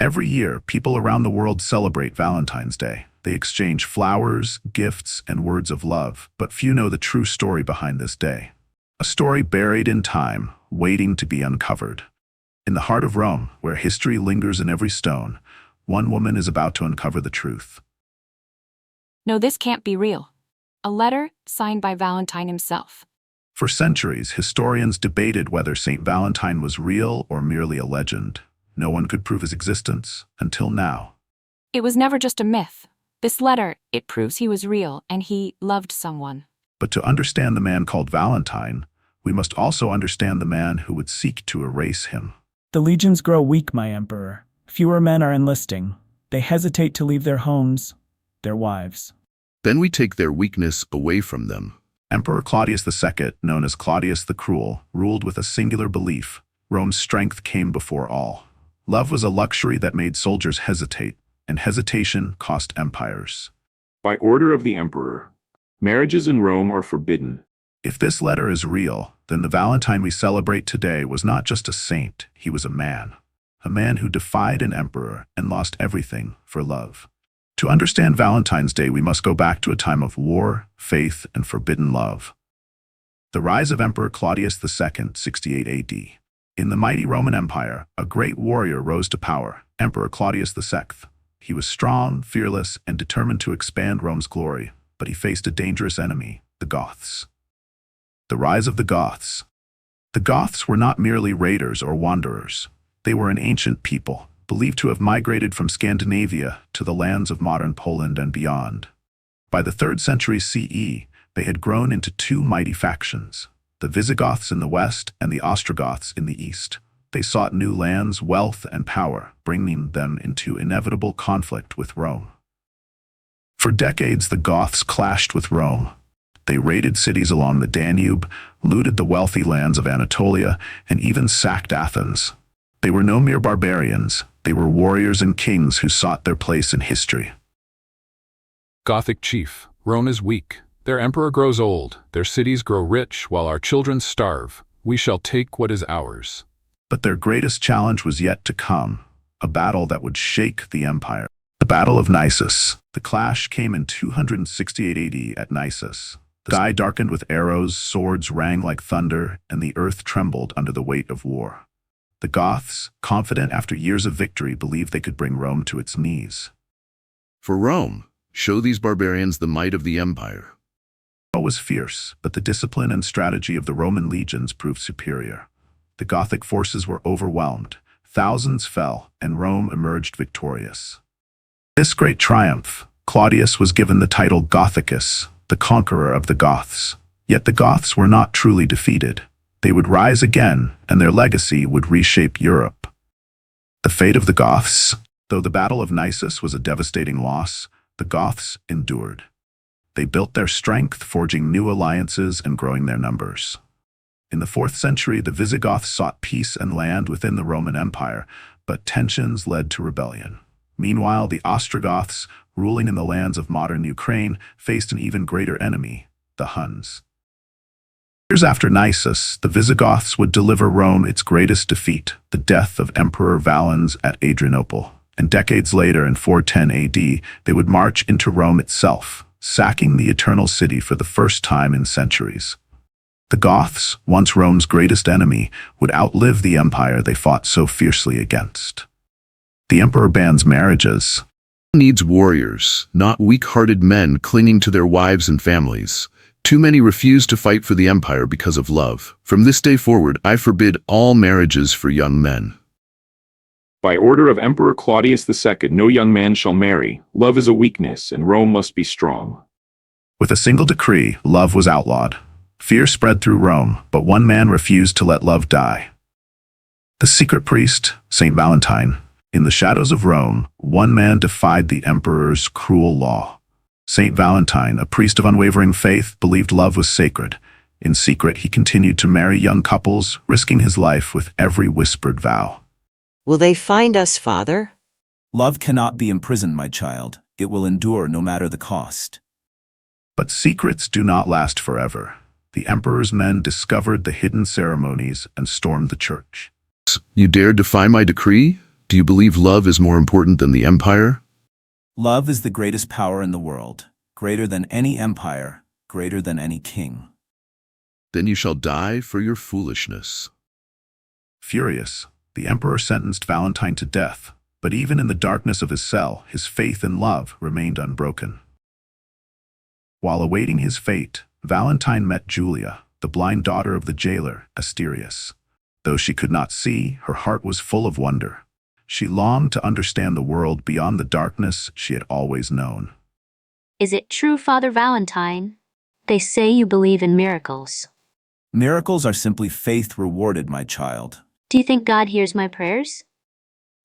Every year, people around the world celebrate Valentine's Day. They exchange flowers, gifts, and words of love, but few know the true story behind this day. A story buried in time, waiting to be uncovered. In the heart of Rome, where history lingers in every stone, one woman is about to uncover the truth. No, this can't be real. A letter signed by Valentine himself. For centuries, historians debated whether Saint Valentine was real or merely a legend. No one could prove his existence, until now. It was never just a myth. This letter, it proves he was real and he loved someone. But to understand the man called Valentine, we must also understand the man who would seek to erase him. The legions grow weak, my emperor. Fewer men are enlisting. They hesitate to leave their homes, their wives. Then we take their weakness away from them. Emperor Claudius II, known as Claudius the Cruel, ruled with a singular belief: Rome's strength came before all. Love was a luxury that made soldiers hesitate, and hesitation cost empires. By order of the emperor, marriages in Rome are forbidden. If this letter is real, then the Valentine we celebrate today was not just a saint, he was a man who defied an emperor and lost everything for love. To understand Valentine's Day, we must go back to a time of war, faith, and forbidden love. The rise of Emperor Claudius II, 68 AD. In the mighty Roman Empire, a great warrior rose to power, Emperor Claudius II. He was strong, fearless, and determined to expand Rome's glory, but he faced a dangerous enemy, the Goths. The rise of the Goths. The Goths were not merely raiders or wanderers. They were an ancient people, believed to have migrated from Scandinavia to the lands of modern Poland and beyond. By the 3rd century CE, they had grown into two mighty factions, the Visigoths in the west and the Ostrogoths in the east. They sought new lands, wealth, and power, bringing them into inevitable conflict with Rome. For decades, the Goths clashed with Rome. They raided cities along the Danube, looted the wealthy lands of Anatolia, and even sacked Athens. They were no mere barbarians. They were warriors and kings who sought their place in history. Gothic chief, Rome is weak. Their emperor grows old. Their cities grow rich while our children starve. We shall take what is ours. But their greatest challenge was yet to come, a battle that would shake the empire. The Battle of Nissus. The clash came in 268 AD at Nissus. The sky darkened with arrows, swords rang like thunder, and the earth trembled under the weight of war. The Goths, confident after years of victory, believed they could bring Rome to its knees. For Rome, show these barbarians the might of the empire. It was fierce, but the discipline and strategy of the Roman legions proved superior. The Gothic forces were overwhelmed, thousands fell, and Rome emerged victorious. This great triumph, Claudius was given the title Gothicus, the conqueror of the Goths. Yet the Goths were not truly defeated. They would rise again, and their legacy would reshape Europe. The fate of the Goths. Though the Battle of Nissus was a devastating loss, the Goths endured. They built their strength, forging new alliances and growing their numbers. In the 4th century, the Visigoths sought peace and land within the Roman Empire, but tensions led to rebellion. Meanwhile, the Ostrogoths, ruling in the lands of modern Ukraine, faced an even greater enemy, the Huns. Years after Nissus, the Visigoths would deliver Rome its greatest defeat, the death of Emperor Valens at Adrianople. And decades later, in 410 AD, they would march into Rome itself, sacking the Eternal City for the first time in centuries. The Goths, once Rome's greatest enemy, would outlive the empire they fought so fiercely against. The emperor bans marriages. Needs warriors, not weak-hearted men clinging to their wives and families. Too many refuse to fight for the empire because of love. From this day forward, I forbid all marriages for young men. By order of Emperor Claudius II, no young man shall marry. Love is a weakness, and Rome must be strong. With a single decree, love was outlawed. Fear spread through Rome, but one man refused to let love die. The secret priest, Saint Valentine. In the shadows of Rome, one man defied the emperor's cruel law. Saint Valentine, a priest of unwavering faith, believed love was sacred. In secret, he continued to marry young couples, risking his life with every whispered vow. Will they find us, Father? Love cannot be imprisoned, my child. It will endure no matter the cost. But secrets do not last forever. The emperor's men discovered the hidden ceremonies and stormed the church. You dare defy my decree? Do you believe love is more important than the empire? Love is the greatest power in the world, greater than any empire, greater than any king. Then you shall die for your foolishness. Furious, the emperor sentenced Valentine to death, but even in the darkness of his cell, his faith and love remained unbroken. While awaiting his fate, Valentine met Julia, the blind daughter of the jailer, Asterius. Though she could not see, her heart was full of wonder. She longed to understand the world beyond the darkness she had always known. Is it true, Father Valentine? They say you believe in miracles. Miracles are simply faith rewarded, my child. Do you think God hears my prayers?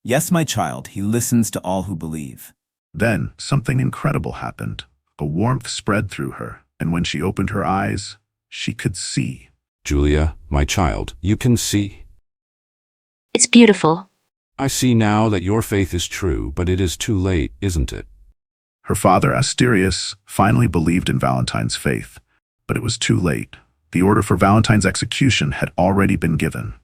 Yes, my child, he listens to all who believe. Then, something incredible happened. A warmth spread through her, and when she opened her eyes, she could see. Julia, my child, you can see. It's beautiful. I see now that your faith is true, but it is too late, isn't it? Her father, Asterius, finally believed in Valentine's faith, but it was too late. The order for Valentine's execution had already been given.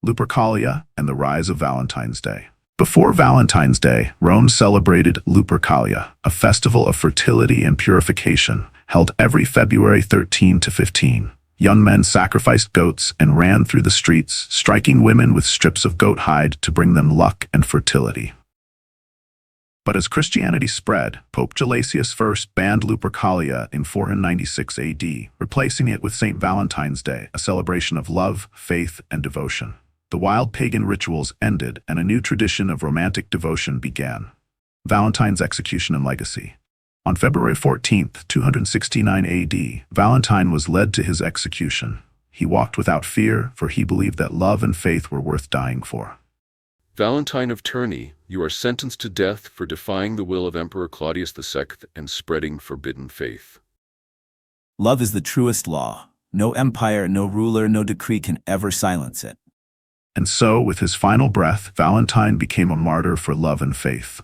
Lupercalia and the rise of Valentine's Day. Before Valentine's Day, Rome celebrated Lupercalia, a festival of fertility and purification, held every February 13 to 15. Young men sacrificed goats and ran through the streets, striking women with strips of goat hide to bring them luck and fertility. But as Christianity spread, Pope Gelasius I banned Lupercalia in 496 AD, replacing it with St. Valentine's Day, a celebration of love, faith, and devotion. The wild pagan rituals ended, and a new tradition of romantic devotion began. Valentine's execution and legacy. On February 14, 269 AD, Valentine was led to his execution. He walked without fear, for he believed that love and faith were worth dying for. Valentine of Terni, you are sentenced to death for defying the will of Emperor Claudius II and spreading forbidden faith. Love is the truest law. No empire, no ruler, no decree can ever silence it. And so, with his final breath, Valentine became a martyr for love and faith.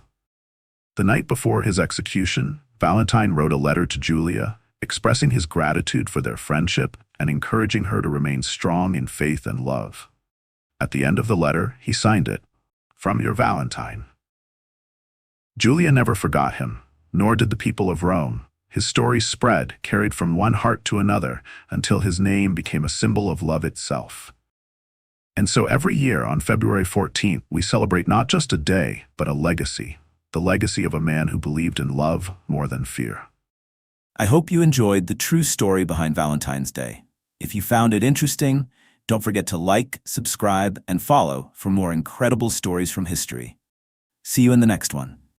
The night before his execution, Valentine wrote a letter to Julia, expressing his gratitude for their friendship and encouraging her to remain strong in faith and love. At the end of the letter, he signed it, "From your Valentine." Julia never forgot him, nor did the people of Rome. His story spread, carried from one heart to another, until his name became a symbol of love itself. And so every year on February 14th, we celebrate not just a day, but a legacy. The legacy of a man who believed in love more than fear. I hope you enjoyed the true story behind Valentine's Day. If you found it interesting, don't forget to like, subscribe, and follow for more incredible stories from history. See you in the next one.